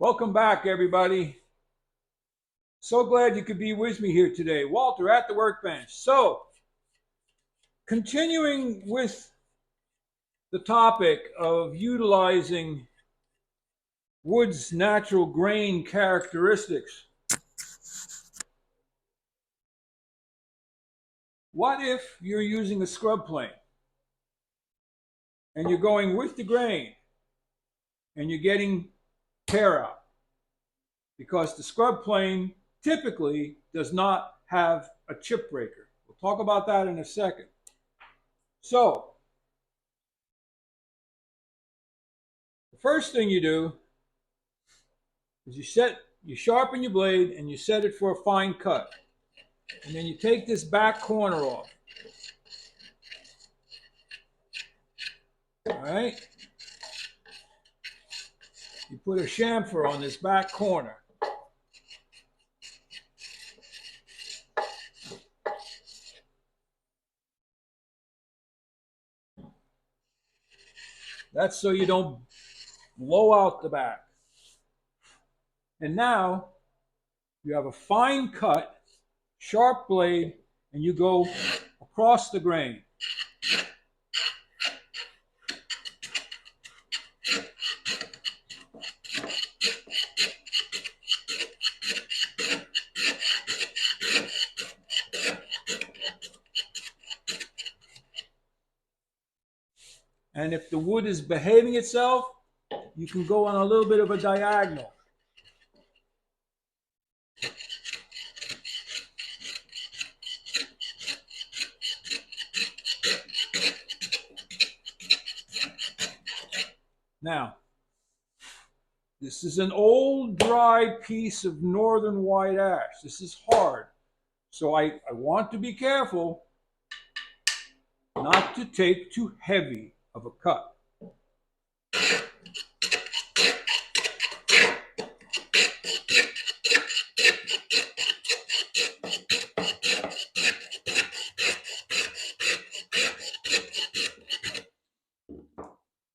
Welcome back, everybody. So glad you could be with me here today. Walter at the workbench. So, continuing with the topic of utilizing wood's natural grain characteristics. What if you're using a scrub plane and you're going with the grain and you're getting tear out? Because the scrub plane typically does not have a chip breaker. We'll talk about that in a second. So, the first thing you do is you sharpen your blade and you set it for a fine cut. And then you take this back corner off. All right? You put a chamfer on this back corner. That's so you don't blow out the back. And now you have a fine cut, sharp blade, and you go across the grain. And if the wood is behaving itself, you can go on a little bit of a diagonal. Now, this is an old dry piece of northern white ash. This is hard. So I want to be careful not to take too heavy of a cut.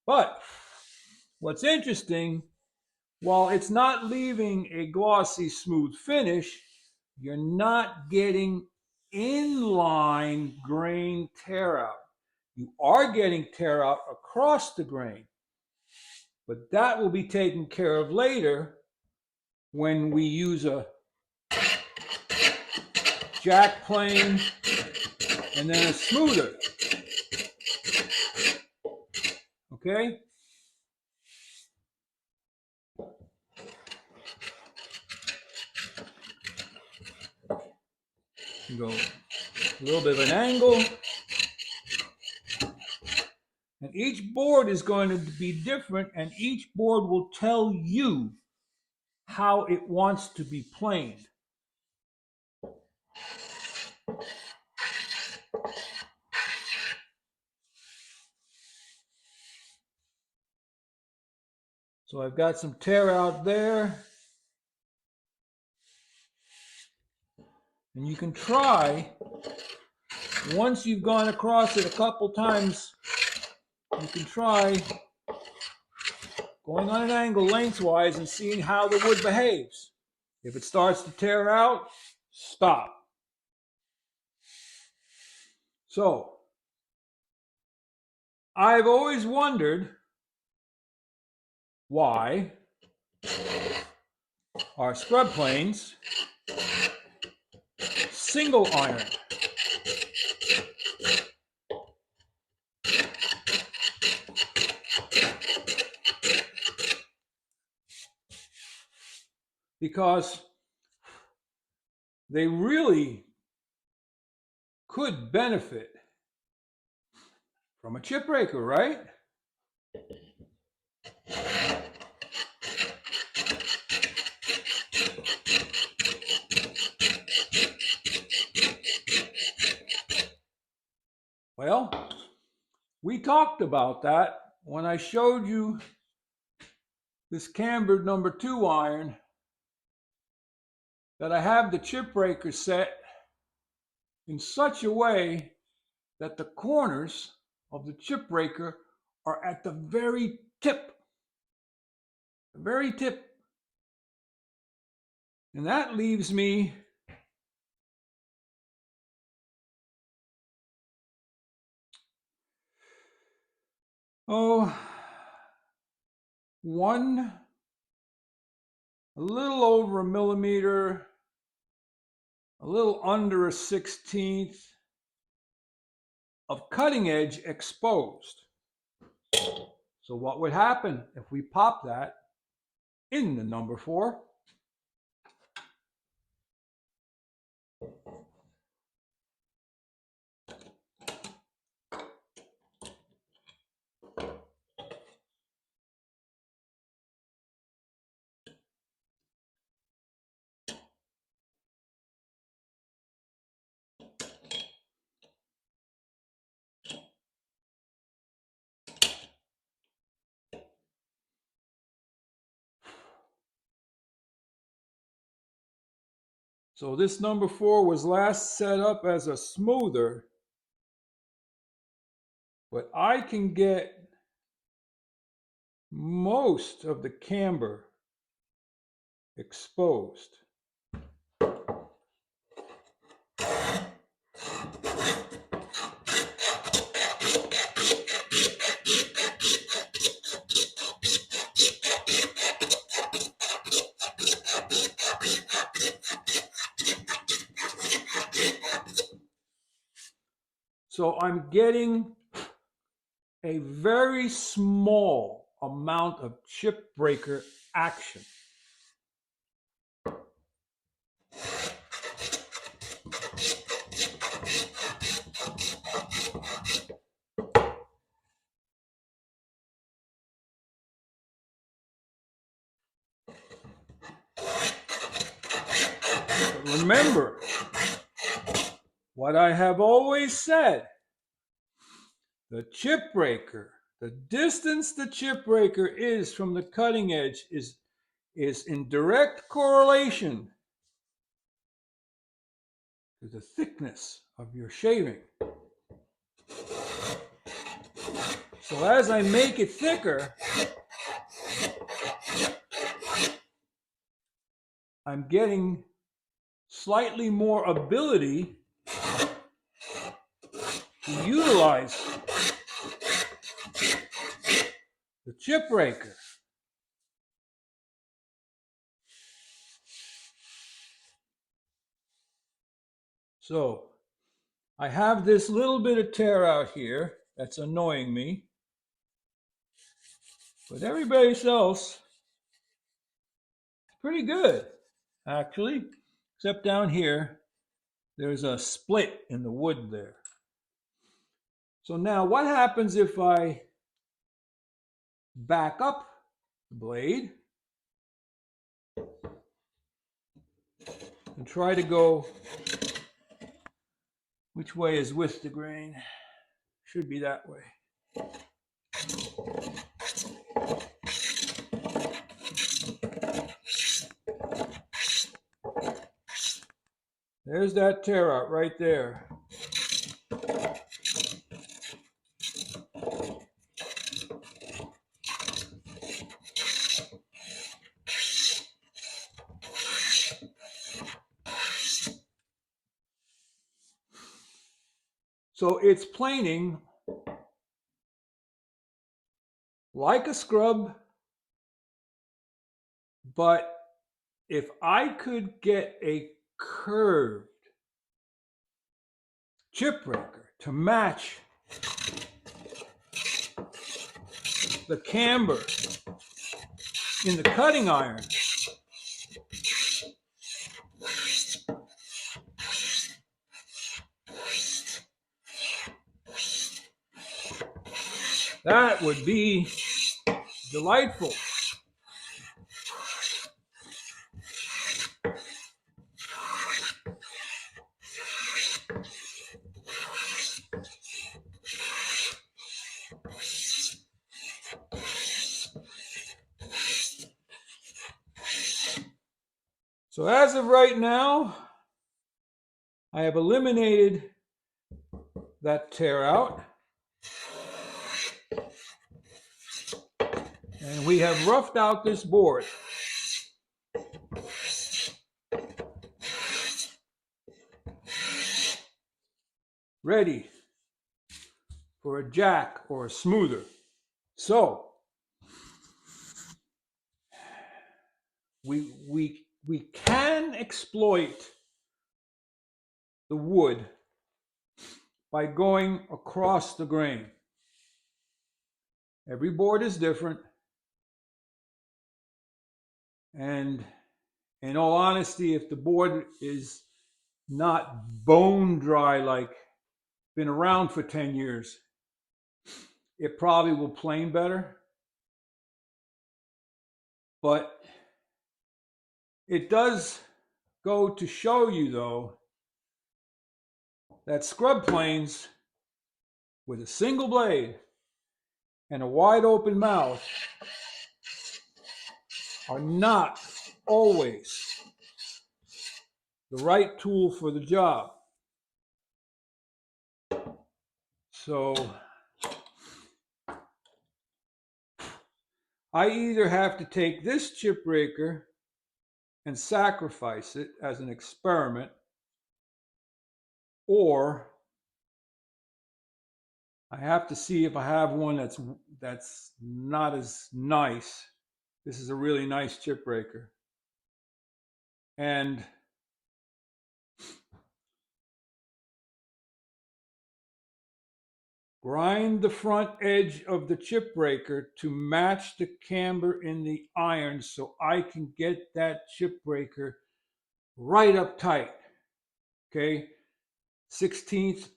But what's interesting, while it's not leaving a glossy, smooth finish, you're not getting inline grain tear out. You are getting tear out across the grain, but that will be taken care of later when we use a jack plane and then a smoother. Okay? You go a little bit of an angle. And each board is going to be different, and each board will tell you how it wants to be planed. So I've got some tear out there. And you can try, once you've gone across it a couple times, you can try going on an angle lengthwise and seeing how the wood behaves. If it starts to tear out, stop. So, I've always wondered why our scrub planes single iron. Because they really could benefit from a chip breaker, right? Well, we talked about that when I showed you this cambered number 2 iron, that I have the chip breaker set in such a way that the corners of the chip breaker are at the very tip And that leaves me a little over a millimeter, a little under a 16th of cutting edge exposed. So what would happen if we pop that in the number 4? So this number 4 was last set up as a smoother, but I can get most of the camber exposed. So I'm getting a very small amount of chip breaker action. But remember what I have always said, the chip breaker, the distance the chip breaker is from the cutting edge is in direct correlation to the thickness of your shaving. So as I make it thicker, I'm getting slightly more ability to utilize the chip breaker. So I have this little bit of tear out here that's annoying me, but everybody else is pretty good, actually, except down here, there's a split in the wood there. So now what happens if I back up the blade and try to go, which way is with the grain? Should be that way. There's that tear out right there. So it's planing like a scrub, but if I could get a curved chip breaker to match the camber in the cutting iron, that would be delightful. So as of right now, I have eliminated that tear out, and we have roughed out this board. ready for a jack or a smoother. So we can exploit the wood by going across the grain. Every board is different, and in all honesty, if the board is not bone dry, like been around for 10 years, it probably will plane better. But it does go to show you, though, that scrub planes with a single blade and a wide open mouth are not always the right tool for the job. So I either have to take this chip breaker and sacrifice it as an experiment, or I have to see if I have one that's not as nice. This is a really nice chip breaker. And grind the front edge of the chip breaker to match the camber in the iron so I can get that chip breaker right up tight. Okay, 16th,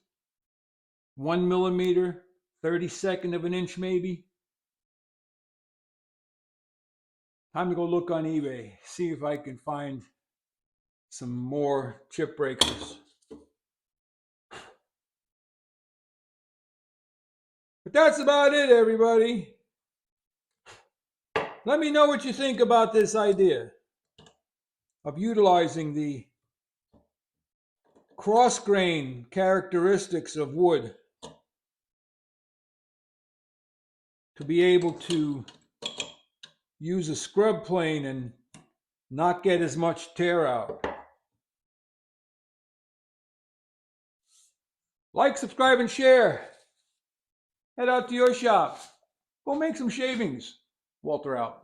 1 millimeter, 32nd of an inch maybe. Time to go look on eBay, see if I can find some more chip breakers. But that's about it, everybody. Let me know what you think about this idea of utilizing the cross-grain characteristics of wood to be able to use a scrub plane and not get as much tear out. Like, subscribe, and share. Head out to your shop. Go make some shavings. Walter out.